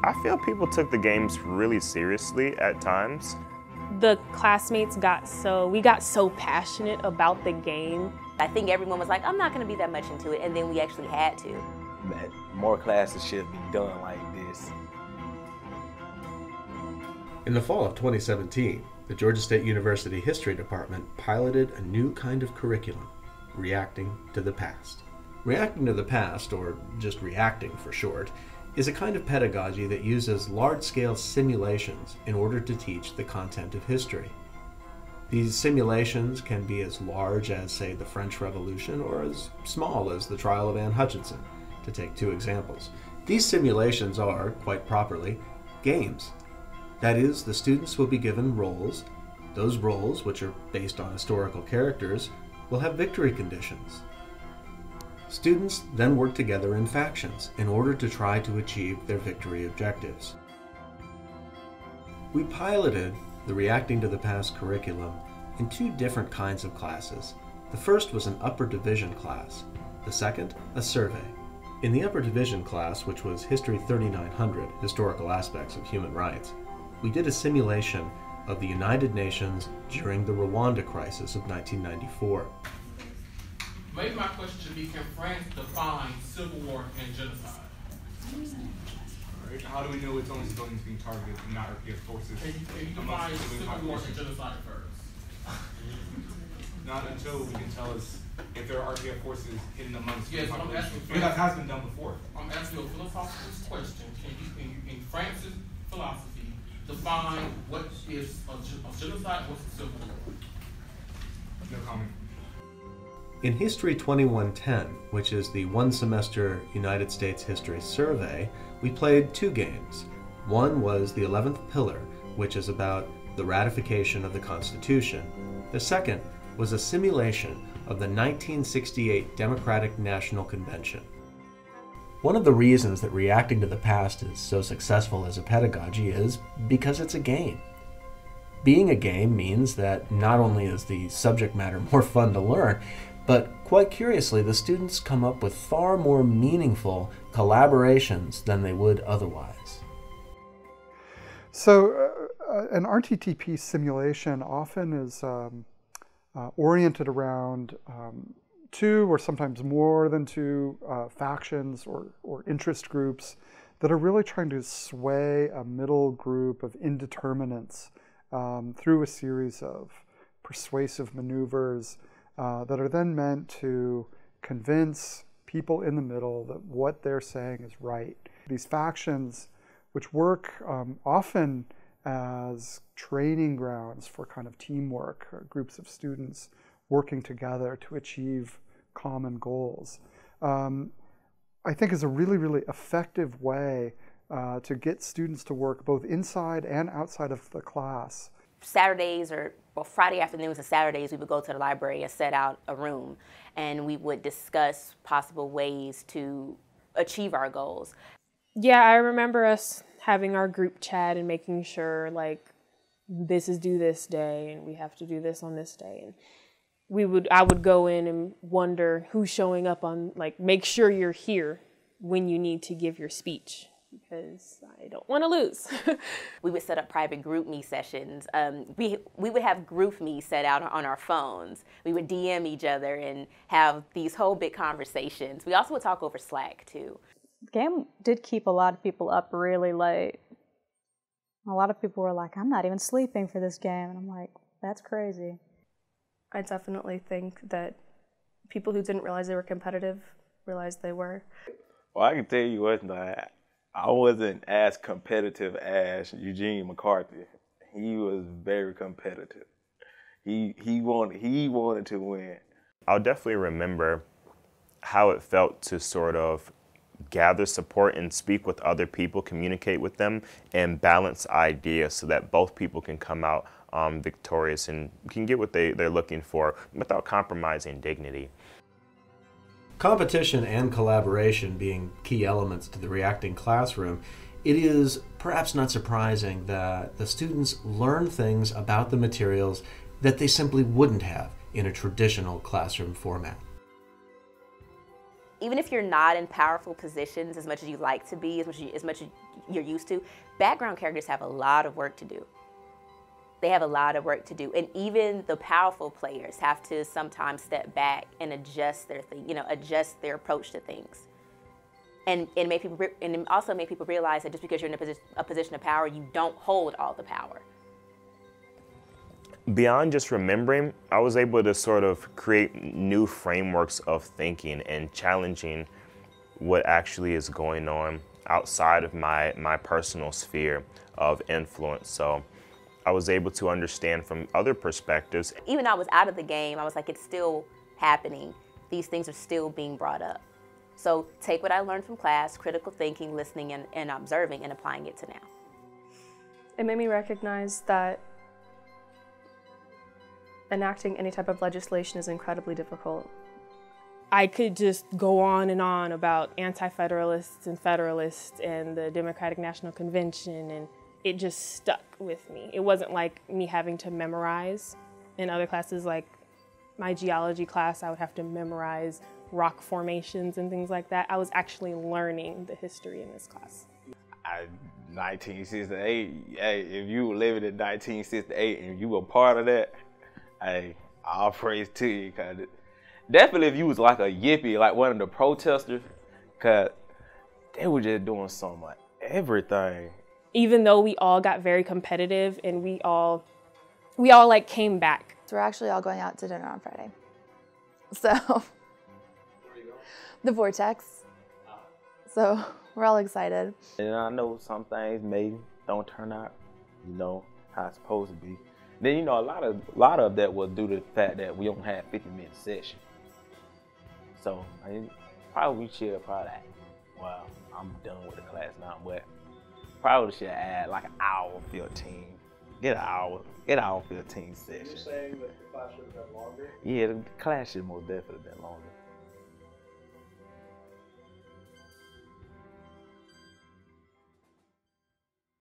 I feel people took the games really seriously at times. The classmates we got so passionate about the game. I think everyone was like, I'm not going to be that much into it, and then we actually had to. That more classes should be done like this. In the fall of 2017, the Georgia State University History Department piloted a new kind of curriculum, reacting to the past. Reacting to the past, or just reacting for short, is a kind of pedagogy that uses large-scale simulations in order to teach the content of history. These simulations can be as large as, say, the French Revolution, or as small as the trial of Anne Hutchinson, to take two examples. These simulations are, quite properly, games. That is, the students will be given roles. Those roles, which are based on historical characters, will have victory conditions. Students then work together in factions in order to try to achieve their victory objectives. We piloted the Reacting to the Past curriculum in two different kinds of classes. The first was an upper division class, the second, a survey. In the upper division class, which was History 3900, Historical Aspects of Human Rights, we did a simulation of the United Nations during the Rwanda crisis of 1994. Maybe my question should be, can France define civil war and genocide? Right. How do we know it's only civilians being targeted and not RPF forces? Can you define civil war and genocide first? Not until we can tell us if there are RPF forces hidden amongst the Yes, I'm population. asking. But that has been done before. I'm asking you a philosophical question. Can you, in France's philosophy, define what is a genocide and what's a civil war? No comment. In History 2110, which is the one-semester United States History Survey, we played two games. One was the 11th Pillar, which is about the ratification of the Constitution. The second was a simulation of the 1968 Democratic National Convention. One of the reasons that Reacting to the Past is so successful as a pedagogy is because it's a game. Being a game means that not only is the subject matter more fun to learn, but quite curiously, the students come up with far more meaningful collaborations than they would otherwise. So an RTTP simulation often is oriented around two or sometimes more than two factions or interest groups that are really trying to sway a middle group of indeterminates through a series of persuasive maneuvers that are then meant to convince people in the middle that what they're saying is right. These factions, which work often as training grounds for kind of teamwork, groups of students working together to achieve common goals, I think is a really, really effective way to get students to work both inside and outside of the class. Saturdays Friday afternoons and Saturdays, we would go to the library and set out a room, and we would discuss possible ways to achieve our goals. Yeah, I remember us having our group chat and making sure, like, this is due this day and we have to do this on this day. And I would go in and wonder who's showing up on, like, make sure you're here when you need to give your speech, because I don't want to lose. We would set up private group me sessions. We would have group me set out on our phones. We would DM each other and have these whole big conversations. We also would talk over Slack too. The game did keep a lot of people up really late. A lot of people were like, I'm not even sleeping for this game. And I'm like, that's crazy. I definitely think that people who didn't realize they were competitive realized they were. Well, I can tell you what, I wasn't as competitive as Eugene McCarthy. He was very competitive. He wanted to win. I'll definitely remember how it felt to sort of gather support and speak with other people, communicate with them, and balance ideas so that both people can come out victorious and can get what they're looking for without compromising dignity. Competition and collaboration being key elements to the reacting classroom, it is perhaps not surprising that the students learn things about the materials that they simply wouldn't have in a traditional classroom format. even if you're not in powerful positions as much as you like to be, as much as you're used to, background characters have a lot of work to do. They have a lot of work to do, and even the powerful players have to sometimes step back and adjust their adjust their approach to things, and also make people realize that just because you're in a position of power, you don't hold all the power. Beyond just remembering, I was able to sort of create new frameworks of thinking and challenging what actually is going on outside of my personal sphere of influence. So I was able to understand from other perspectives. Even though I was out of the game, I was like, it's still happening. These things are still being brought up. So take what I learned from class, critical thinking, listening, and observing, and applying it to now. It made me recognize that enacting any type of legislation is incredibly difficult. I could just go on and on about anti-federalists and federalists and the Democratic National Convention, and it just stuck with me. It wasn't like me having to memorize. In other classes, like my geology class, I would have to memorize rock formations and things like that. I was actually learning the history in this class. 1968, hey, if you were living in 1968 and you were part of that, hey, all praise to you. Cause definitely if you was like a yippie, like one of the protesters, cause they were just doing so much, everything. Even though we all got very competitive and we all like came back. So we're actually all going out to dinner on Friday. So, where are you going? The Vortex. So we're all excited. And I know some things maybe don't turn out, how it's supposed to be. Then a lot of that was due to the fact that we don't have 50-minute session. So probably we should like, well, I'm done with the class now, but probably should add like an hour 15. Get an hour 15 session. You're saying that the class should have been longer? Yeah, the class should most definitely have been longer.